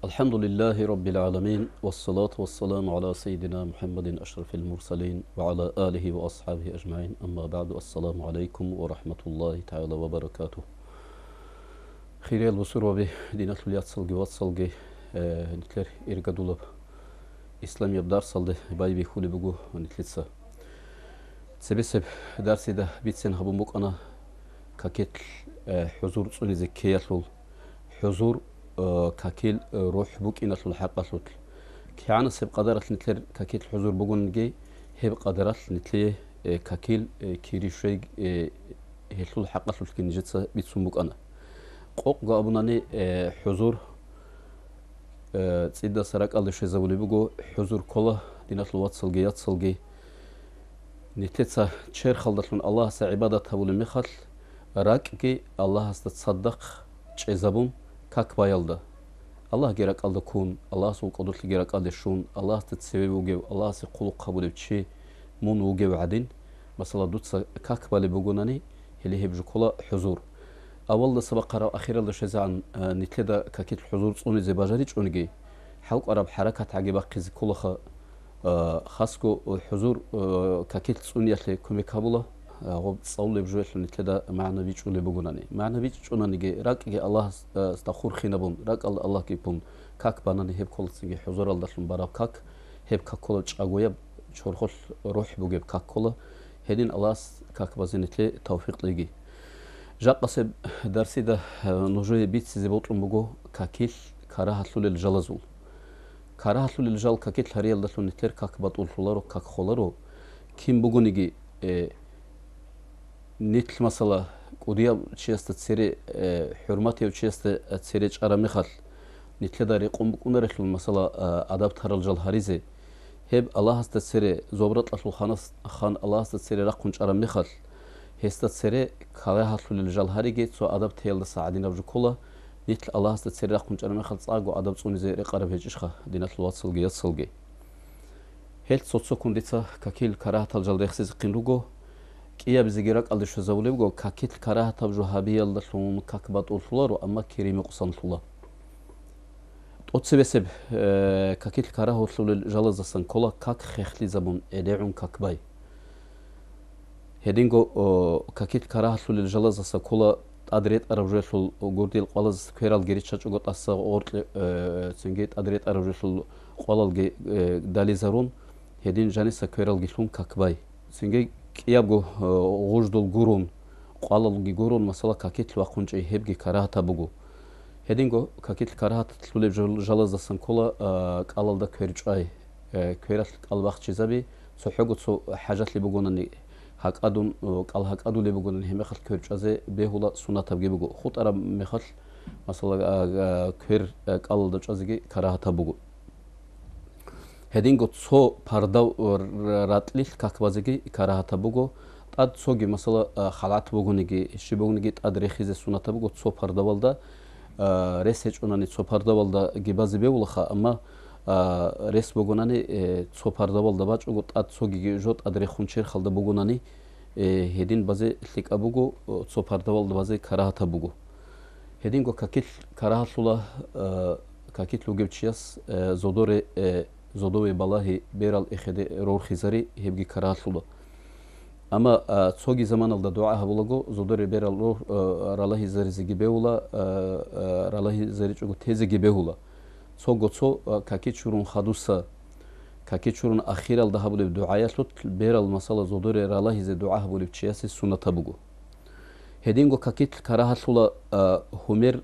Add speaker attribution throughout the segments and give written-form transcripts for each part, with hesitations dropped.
Speaker 1: الحمد لله رب العالمين والصلاة والسلام على سيدنا محمد أشرف المرسلين وعلى آله وأصحابه أجمعين أما بعد السلام عليكم ورحمة الله تعالى وبركاته خير البصور وبه دينة اليات صلقي واتصلقي نتلر إرقادولب إسلام يبدار صلده باي بيخولي بقو نتلتسا سبسب درسي ده بيتسن هبو أنا كاكيت حضور صوني زكياتلول حضور كاكيل روح بوك إنت الحقة لوت كيانا سب قدرت نتلر كاكيل حضور بقول نجي هب قدرت نتليه كاكيل كيري شيء هلو الحقة لوت كنجتة بيتسون بوك أنا قوق قابوناني حضور تسيدا سراك الله شيء زولي بقو حضور كله دينت الوات صلجيات صلجي نتلتسا شير خلدتلون الله سعبادة تقول مخل راكي الله هستصدق شيزابون كاك بايلدا الله جرك الله كون الله سو قدرت جرك الله شون الله تتسوي وجو الله سقول قبول بشي مون وجو عدين مثلا دوتس كاك بالي بقولني اللي هي بجكولا حضور أول سبق قرأ أخيرا لشزعن نتلدا كاكيت الحضور صوني زي باجريج أونجي حوق أرب حركة عجيبة قز كلها خاصكو الحضور كاكيت صوني اللي كمي كابولا هو صول بجوال نتلدا معنا بيج اللي بقولني معنا بيج أوناني جي راك جي الله استخور خينابون راك الله كيبون كاك باناني هب كل سنجي حضور الله لهم براب كاك هب كاك كل أجويا شرخل روح بوجب كاك كله هدين الله كاك بزنتلي توفيق ليجي جاء قصب درسي ده نجوي بيت سيزبوطلم بقو كاكيل كراهة للجلزول كراهة للجل كاكيل هريال ده نتلر كاك بطول فلارو كاك خلارو كيم بقو نيجي نتل مثلا قضية تشيست تسيري حرماتي وتشيست تسيري أرامي خال نتل داري قوم بقون رحل مثلا أداب ترى الجل هريزي هب الله هستسيري زوبرت لطلو خان الله هستسيري رقونج أرامي خال هستسيري كراهة للجل هريجي سو أداب تيل ساعدين أبجو كله نتل الله هستسيري رقونج أرامي خال صاغو أداب سوني زي رقارب هجيشخا دينات الوات صلقي يتصلقي هل صوتصو كونديتا كاكيل كراهة الجل ديخسيز قنروغو كيا بزيجرك الله شو زولي بقول كاكيت كراهة تبجو هابي الله لهم كاكبات أولفلار أما كريم قصان فلا أتصبسب كاكيت كراهة أولفل الجلز السن كلا كاك خخلي زبون إدعون كاكباي هدينغو كاكيت كراهة أولفل الجلز السن كلا أدريت أرجل الجودي القلز كيرال جريت شاش أقول أصلا أورت سنجيت أدريت أرجل قلال دالي زارون هدين جانس كيرال جيلون كاكباي سنجي يابغو غوجدول غورون قالل غورون مثلا كاكيت واقونج هبغي كراهه تابغو هدينغو كاكيت كراهه تلول جلزسن كولا قالل دا كيرجاي كيرات قلباخ چيزابي سو حوغو سو حاجات لي بغونني حق ادون قال حق ادو لي بغونني هم خل كيرجازي بهولا سونا تابغي بغو خود ارا مخل مثلا كير قالل دا چازيغي كراهه تابغو هدينغو سو بارداو راتليل كاكبازيغي كراهه بوغو تاد سوغي مثلا خالات بوغونيغي شي بوغونيغي تاد ريخيزه سوناتا بوغو سو بارداوالدا ريسيچ اوناني سو بارداوالدا گيبازي بيولخا اما ريس بوغوناني سو بارداوالدا باچ اوغو تاد سوغي جوت ادري خونچير خالدا بوغوناني هدين بازي ليك ابوغو سو بارداوالدا بازي كراهه بوغو هدينغو كاكيل كراهه سولا كاكيت لوغيبچياس زودوري زودوي بالله بيرال إخدي رور خزاري هبجي كراتلو أما تصوغي زمان الدا دعاء هبولغو زودوري بيرال رور رالله زاري زجي بيولا رالله زاري چوغو تيزي جي بيولا تصوغو تصو كاكيچورون خدوسا كاكيچورون أخير الدا هبولي دعاياتلو بيرال مسألة زودوري رالله زي دعاء هبولي بچياسي سنة بوغو هدينغو كاكيت كراهتلو همير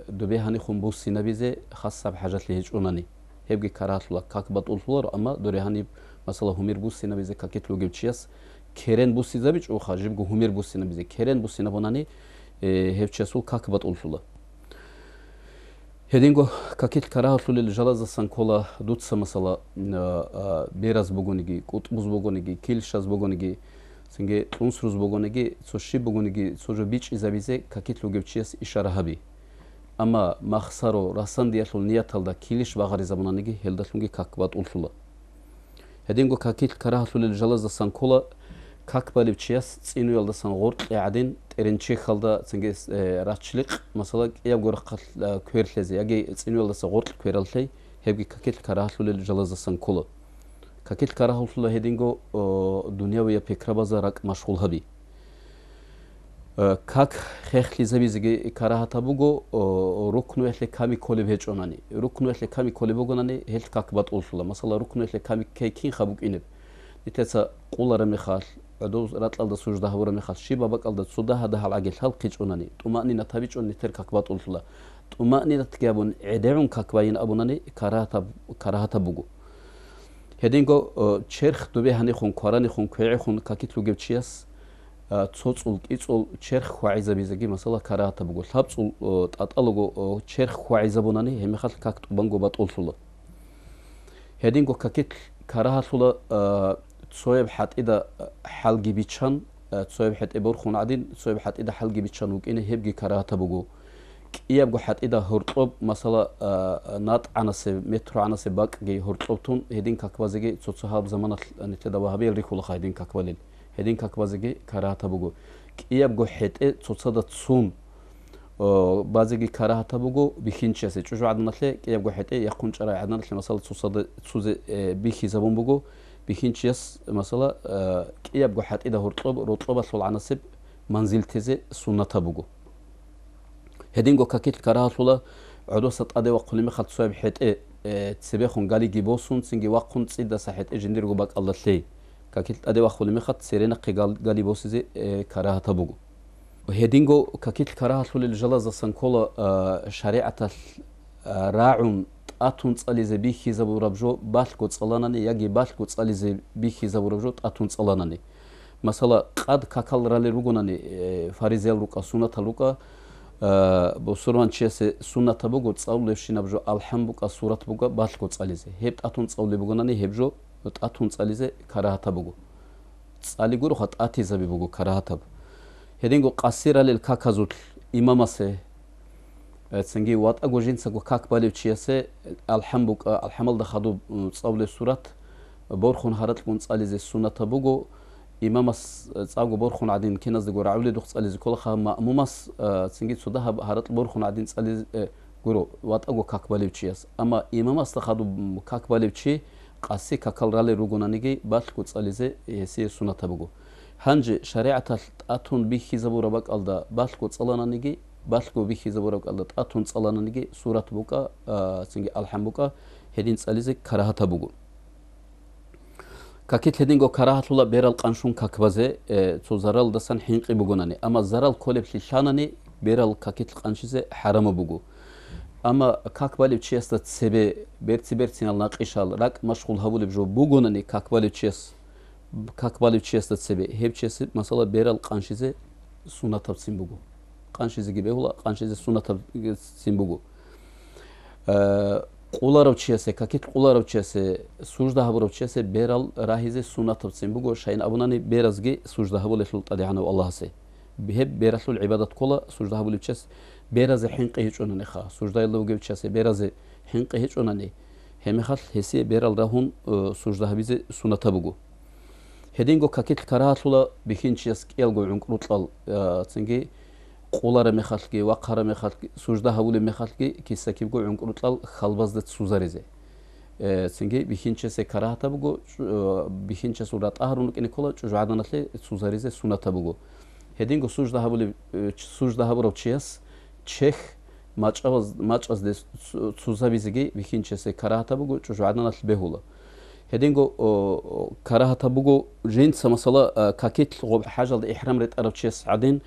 Speaker 1: دوبي هاني خنبوسي نبيزي خاصة بحاجات لهيج أوناني هبجي كاراتلا كاك بطول فلور أما دوري هاني مثلا همير بوسي نبيزي كاكيت لو جبتشياس كيرن بوسي زابيج أو خارج بجو همير بوسي نبيزي كيرن بوسي نبوناني هبتشياسول كاك بطول فلا هدينغو كاكيت كاراتلو للجلاز سانكولا دوتسا مثلا بيراز بوغونيجي قطبوز بوغونيجي كيلشاز بوغونيجي سنجي تونسروز بوغونيجي سوشي بوغونيجي سوجو بيج إزابيزي كاكيت لو جبتشياس إشارة هبي أما مخسرو راسان ديالو نياتالدا كيليش باغاري زمانانيجي هلداتلونجي كاكبات أولفلا هدينغو كاكيت كراهتلو للجلاز سانكولا كاكبالي بتشياس تسينو يالدا سان غورت قاعدين qerinçi xalda çinge raçlıq mesela ya gor körleze yagi çinolasa qortl köraltay hebgi kakit karahlul jalazasan kolu kakit karahlul hedingo dünya ve pekrabaza rak maşgul habi как ხეხლიზებიზგი კარაჰათაბუგო რუკნუ ეხლე კამი კოლევეჭონანი რუკნუ ეხლე კამი კოლევოგონანი ჰელ კაკ ბატულსულა მასალა რუკნუ ეხლე კამი კექინ ხაბუკინებ იტეცა ყულარა მეხალ ადოს რატალდა სუჟდაჰურა მეხალ შიბა ბაკალდა სუდაჰა და ჰალაგე ხალყიჭონანი ტუმანინა თავიჭონი თერ კაკ ბატულსულა ტუმანინა თგაბონ ედერუნ კაკბაინ აბუნანი კარაჰათაბუგო ჰედინგო ჩერხ დუბე ჰანი ხუნ ყარანი ხუნ ქეი ხუნ კაკიტლუგებჩიას ცოწულ კიწულ ჩერხ ხვაიზაბიზეგი მასალა კარაათაბუგო ლაპწულ ტატალოგო ჩერხ ხვაიზაბონანი ჰემეხალ კაქტუბანგო ბატულსულა ჰედინგო კაკით караҳасула цоеб ҳатида ҳалгибичан цоеб ҳатибор хунадин цоеб ҳатида ҳалгибичан укине ҳебги караҳатабугу киябго ҳатида ҳуртлоб масала нат анасе метро анасе бакги ҳуртлобтун ҳедин какбазиги цоцоҳаб заманат нитедаваҳабел рихулаха ҳедин какбалил ҳедин какбазиги караҳатабугу киябго ҳете цоцада цун базиги караҳатабугу бихинчасе чужу аднатле киябго ҳете яқунчара аднатле масала цусада цузе бихизабун бугу бихинчас масала киябго ҳатида ҳуртлоб ротлоба сол анасиб манзилтезе суннатабугу ҳединго какит караҳасула ӯдосат аде ваққулими хатсояб ҳете цебехун гали гибосун цинги ваққун цидаса ҳете жиндиргу бакаллатле какит аде ваққулими хат серенаққи гали босизе караҳатабугу ҳединго какит караҳасулил жалазасан кола шариъатал раъун тъатун цъализе бихизабурабжо балко цъаланани яги балко цъализе бихизабурабжо тъатун цъаланани масала қад какалрали ругунани фаризел рука суннатал рука босурван чиасе сунната бугу цъавлевшинабжо алҳам бука сурат буга балко цъализе ҳеб тъатун цъавли бугунани ҳебжо тъатун цъализе караҳата бугу цъали гуруха тъатизаби бугу караҳатаб ҳединго қасиралил каказут имамасе цинги ватъаго жинсаго как балев чиясе алҳамбука алҳамалда хаду цъавле сурат борхун ҳаратлгун цъализе сунната бугу имамас цъавго борхун адин киназдего раъули дух цъализе колаха маъмумас цинги цуда ҳаратл борхун адин цъализе гуро ватъаго как балев чияс ама имамаста хаду как балев чи қаси какалрале ругунаниги балку цъализе ҳесие сунната бугу ҳанҷи шариъатал тъатун бихизабура бакалда балку цъалананиги балку бихизабура бакалда тъатун цъалананиги сурат бука цинги алҳам бука ҳедин цъализе караҳата бугу какит ҳединго караҳатула берал қаншун какбазе цо зарал дасан ҳинқи бугунани ама зарал колеб лиланани берал какит қаншизе ҳарама бугу ама какбалев чиаста цебе берцинал нақишал рак машғул ҳавулебжо бугунани какбалев чиас какбалев чиаста цебе ҳеб чиаси масала берал қаншизе суннатабсин бугу қаншизиги беҳула қаншизе суннатабсин бугу қуларав чиасе какит қуларав чиасе суждаҳабурав чиасе берал раҳизе суннатабсин бугу шайн абунани беразги суждаҳабулешлул тадиҳанав аллаҳасе ҳеб бераслул ибадат кола суждаҳабулев чиас беразе ҳинқи ҳичъунани ха суждаилавгев чиасе беразе ҳинқи ҳичъунани ҳемехал ҳесие берал раҳун суждаҳабизе сунната бугу ҳединго какит караҳасула бихин чиас киалго ዑнқрутлал цинги қулара мехалги вақара мехалги суждаҳавуле мехалги кисакивго ዑнқрутлал халбазда сузаризе цинги бихин чиасе караҳата бугу бихин чиасу ратаҳарунукини кола чужуаданатле сузаризе сунната бугу ҳединго суждаҳавурав чиас чех мачъазде сузавизиги бихин чиасе караҳата бугу чужуаданатл беҳула ҳединго караҳата бугу жинса масала какитл ғоб ҳажалда иҳрам ретъарав чиас адин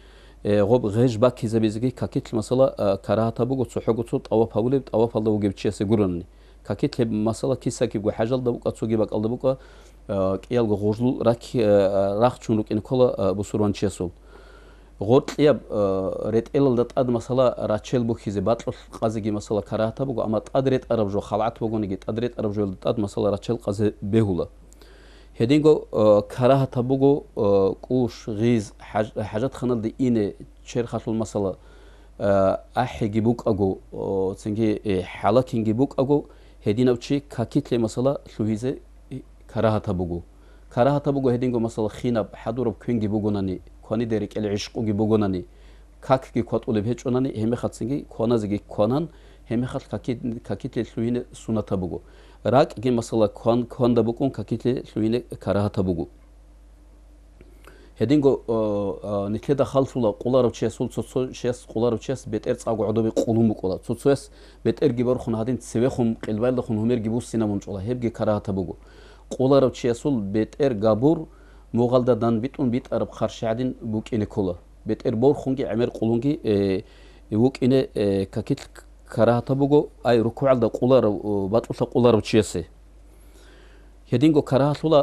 Speaker 1: ғоб ғеж бакизабизиги какитл масала караҳата бугу цӯҳогу цӯ таваф ҳавулеб таваф алдавугеб чиасе гуранани какитлеб масала кисакибго ҳажалда бука цуги бакалда бука киялго ғожлул рах чунрукини кола бусурван чиасол ғотлияб ретъелалда тъад масала рачел бухизе батъл қазиги масала караҳата бугу ама тъад ретъаравжо халъат бугуниги тъад ретъаравжоелда тъад масала рачел қазе беҳула ҳединго караҳата бугу кӯш ғиз ҳаҷатханалди ине черхаслул масала аҳиги букъагу цинги ҳалакинги букъагу ҳединавчи какитле масала лӯҳизе караҳата бугу ҳединго масала хинаб ҳадураб кӯнги бугунани kwani derek el ishqugi bogonani kakgi kwatule bheconani hemekhatsingi kwanazigi kwanan hemekhat kakitle hluine sunata bugu rak ge masala kwanda bukun kakitle hluine karahata bugu hedingo nitleda khalfula qularov chesul tsotso ches qularov ches beter tsagu udobi qulum qula tsotsos beter gibar khun hadin tseve khum qilbal khun humer gibus sinamun chola hebge karahata bugu qularov chesul beter gabur mugalda dan bitun bit arab kharshadin bukine kola beter bor khungi amer qulungi bukine kakit karahata bugu ay ruku'alda qularov batulsa qularov chese hedingo karahatula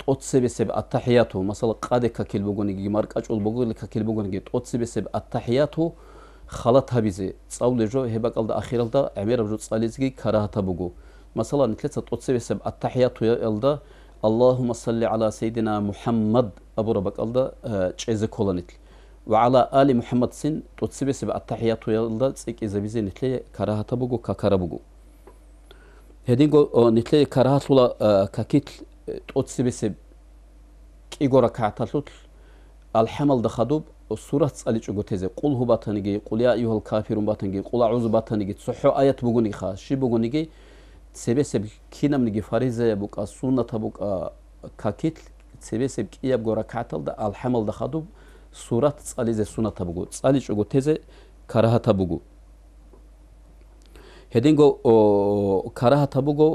Speaker 1: تقصبسب التحياتو مثلا قاد ككل بقولني مارك أجول بقول ككل بقولني تقصبسب التحياتو خلطها بيزي تصاول جو هبك الله أخير الله عمير بجو تصاليزجي كراهة بقول مثلا نتلت تقصبسب التحياتو الله اللهم صل على سيدنا محمد أبو ربك الله جزء كولنتل وعلى آل محمد سن تقصبسب التحياتو الله تسيك إذا بيزي نتلي كراهة بقول ككرا بقول هدينغو نتلي كراهة ولا ككيتل تقصبسب كيغورا كعتلوت الحمل دخدوب السورة تسأليش قتيزة قل هو باتنيجي قل يا أيها الكافرون باتنيجي قل أعوذ باتنيجي تصحو آيات بقولي خا شي بقولي تسبسب كينا منيجي فاريزة بقى سنة بقى كاكيت تسبسب كي يبغى كعتل ده الحمل دخدوب سورة تسأليزة سنة بقول تسأليش قتيزة كراهة بقول هدينغو كراهة بقول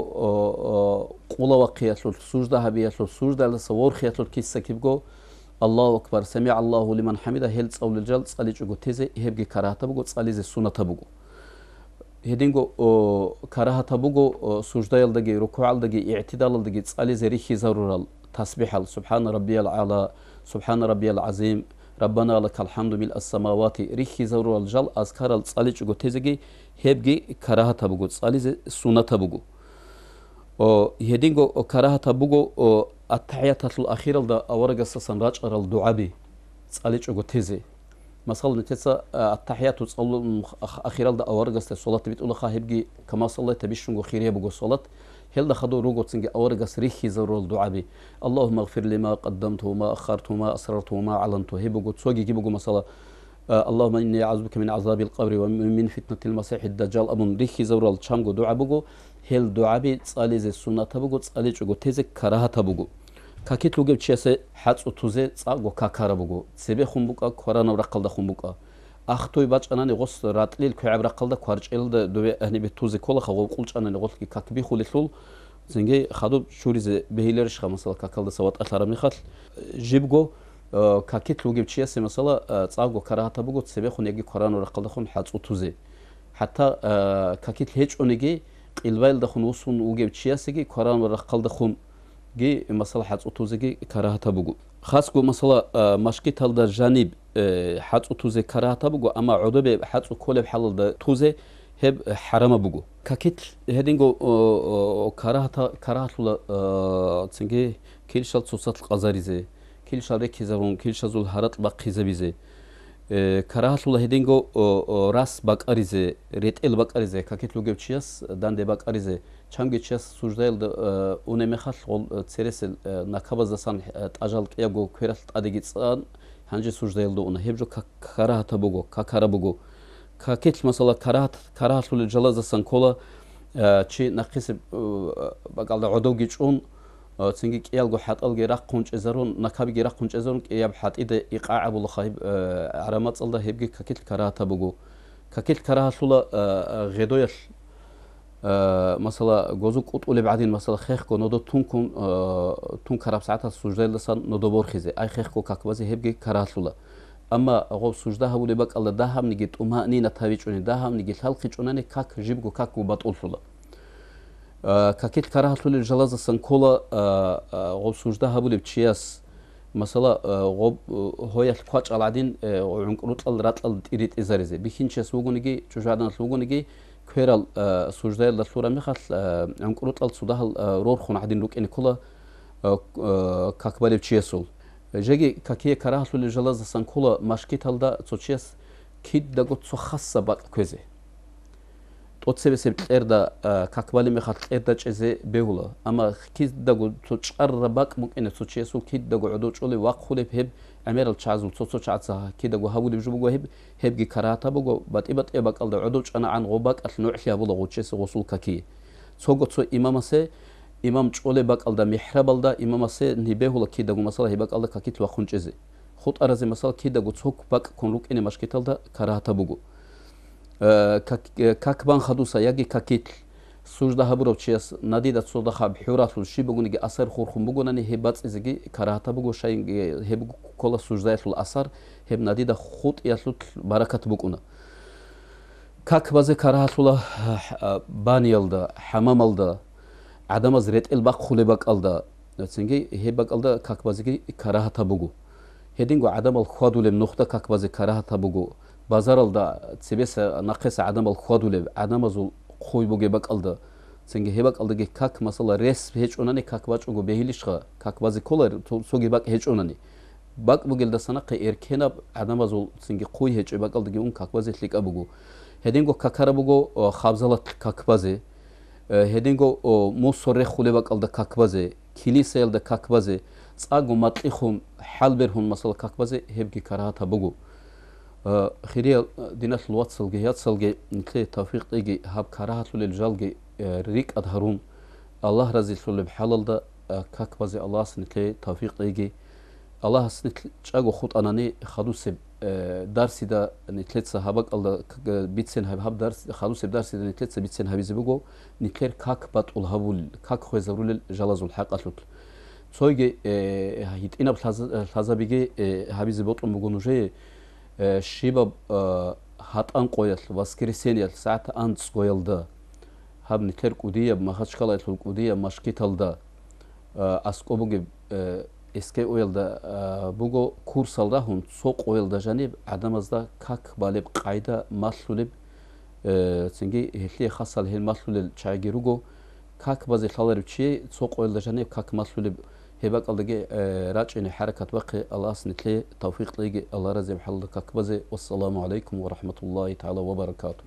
Speaker 1: قولا وقياسل سجدة هبياسل سجدة لصور خياسل كيسة كيبقو الله أكبر سمع الله لمن حمده هل تصول الجل تصلي جو تيزي هبجي كراهة بقول تصلي زي سنة بقول هدينغو كراهة بقول سجدة يلدقي ركوع يلدقي اعتدال يلدقي تصلي زي ريخي ضرورة تسبيح سبحان ربي العالى سبحان ربي العظيم ربنا لك الحمد ملء السماوات ريخي ضرورة الجل أذكار تصلي جو تيزي هبجي كراهة بقول تصلي زي سنة بقول هدينغو كراهة بقول التحيات الأخيرة ده أورج أساسا راجع الدعابي تصلي جو تيزي مثلا نتسا التحيات تصلي أخيرة ده أورج أساسا صلاة بتقول خاهبجي كما صليت بيشونغو خيرية بقول صلاة هل ده خدوا روجو تسنجي أورج ريخي زور الدعابي اللهم اغفر لي ما قدمت وما أخرت وما أسررت وما أعلنت هي بقول تسوقي كي بقول مثلا اللهم إني أعوذ بك من عذاب القبر ومن فتنة المسيح الدجال أبون ريخي زور الشامغو دعاء بقول هل دعابي تصلي زي السنة بقول تصلي جو تيزي كراهة بقول كاكيت لوجب تشيسه حدس وتوزي تصاغو كاكارا بقول سبي خنبوكا كورانا ورقل ده خنبوكا أختوي باج أنا نغص راتليل كعب رقل ده كوارج إل ده دوي أهني بتوزي كله خو قولش أنا نغص كي كاكبي خليتلول زنجي خدوب شوري زي بهيلرش خمسة كاكل ده سوات أثر مخل جيبجو كاكيت لوجب تشيسه مثلا تصاغو كراهة بقول سبي خن يجي كورانا ورقل ده خن حدس وتوزي حتى كاكيت هيج أونيجي الويل ده خن وصون وجب تشيسه جي كورانا ورقل ده خن جي مثلا حدس وتوزي كراهة بقول خاصكو مثلا مشكيت هذا جانب حدس وتوزي كراهة بقول أما عدوبة حدس وكل بحال ده توزي هب حرام بقول كاكيت هدينغو كراهة ولا تنجي كل شال صوصات القزاريزة كل شال ركيزون كل شال زول هرات باقيزة بيزة كراهة ولا هدينغو راس باقاريزة ريتل باقاريزة كاكيت لوجب تشياس داند باقاريزة چانگی چیز سوژدایل اون میخواد ترسل نکباز دستان تاجال کیاگو کهرت ادیگیتسان هنجی سوژدایل دو اون هیچ جو کراهت بگو کارا بگو کاکیت مثلا کراهت ول جلاز دستان کولا چی نقیس بقال عدوگیچ اون تنگی کیالگو حت الگی رق کنچ ازرون نکابی رق کنچ ازرون کیاب حت ایده ایقاع ابو الخایب عرمات الله هیچ کاکیت کراهت بگو کاکیت کراهت ول غدویش مثلا جوزك قطول بعدين مثلا خيخكو نودو تون كراب ساعتها سجدة لسان نودو بورخيزة أي خيخكو كاكبازي هبجي كراتلولا أما غو سجدة هبولي بك الله داهم نجيت أمها نينا تهويجوني داهم نجيت هالخيجوناني كاك جيبكو كاكو بطولفولا كاكيت كراتلولا جلازة سنكولا غو سجدة هبولي بتشياس مثلا غو هويا الكواج العدين وعنقروت الراتل تيريت إزاريزة بيخينشيس وغونيجي تجادنا وغونيجي كيرال سوجدايل للصورة مخال عنقروت الصداه رور خون عدين لوك إن كله كاكبالي بتشيسول جاي كاكية كراهة للجلاز سان كله مشكيت هالدا تشيس كيد دقت سخصة بق كوزه تقصي بس بتقردا كاكبالي مخال تقردا جزء بيولا أما كيد دقت تشقر بق ممكن تشيسول كيد دقت عدو شولي واق خلي بهب عمير الشعزول صوصو شعزها كده جو هبودي بجو بجو هبجي كراتا بجو بات إبق الدا عدوش أنا عن غباك النوع ليها بلا غوتشيس غسول كاكي صوغو تصو إمام سي إمام تشولي باك الدا محراب الدا إمام سي نهبه ولا كده جو مثلا هباك الدا كاكي تلو خنجزي خود أرزي مثلا كده جو تصوك باك كونلوك إني مشكتل دا كراتا بجو كاك بان خدوسا يجي كاكيتل سوجدا هبرو تشيس ناديدا تصودا خاب حورات الشي بغوني أثر خورخم بغوناني هبات إزجي كراهتا بغو شاي هب كل سوجدايت الأثر هب ناديدا خود يسلط بركة بغونا كاك بازي كراهتولا بانيالدا حمامالدا عدم از ريت الباق خولباق الدا تسنجي هباق الدا كاك بازي كراهتا بغو هدينغو عدم الخوادولم نقطة كاك بازي كراهتا بغو بازار الدا تسبيس ناقص عدم الخوادولم عدم ازول خوي بوجي باك الدا سنجي هباك الدا كاك مثلا ريس هيج اوناني كاك باچ اوغو بهيليشخا كاك بازي كولر سوغي باك هيج اوناني باك بوجل دا سنق اركينا عدم ازول سنجي خوي هيج باك الدا اون كاك بازي ليك ابوغو هدينغو كاكارا بوغو خابزالات كاك بازي هدينغو موسوري خولي باك الدا كاك بازي كيليسيل دا كاك بازي صاغو ماتليخون حالبرهون مثلا كاك بازي هبكي كراهتا بوغو خيريال ديناس الواتسلجي ياتسلجي نتلي توفيق تيجي هاب كراهات للجالجي ريك أظهرون الله رزي سول بحلال دا كاك بازي الله سنتلي توفيق تيجي الله سنتل تشاغو خط أناني خدوس درسي دا نتلت صحابك الله بيتسن هاب درس خدوس درسي دا نتلت بيتسن هابيز بيجو نتلر كاك بات الهبول كاك خوزرول جلازو الحق أتلت سويجي هيت إنا بحزا بيجي هابيز بطل مغنوجي شيباب هات أنقويل واسكريسينيال ساعة أنتس قويل دا هاب نتلر قودية بمخاشكالا يتلو قودية مشكيتال دا أسكو بوغي اسكي قويل دا بوغو كورسال دا هون سوق قويل دا جانب عدم از دا كاك باليب قايدة ماسلوليب تنجي هلي خاصة لهي الماسلوليل چايگيروغو كاك بازي خالر بچي سوق قويل دا جانب كاك ماسلوليب هباك الدقي راجعني حركة وقي الله سنتلي توفيق ليجي الله رزي محل كاك بازي والسلام عليكم ورحمة الله تعالى وبركاته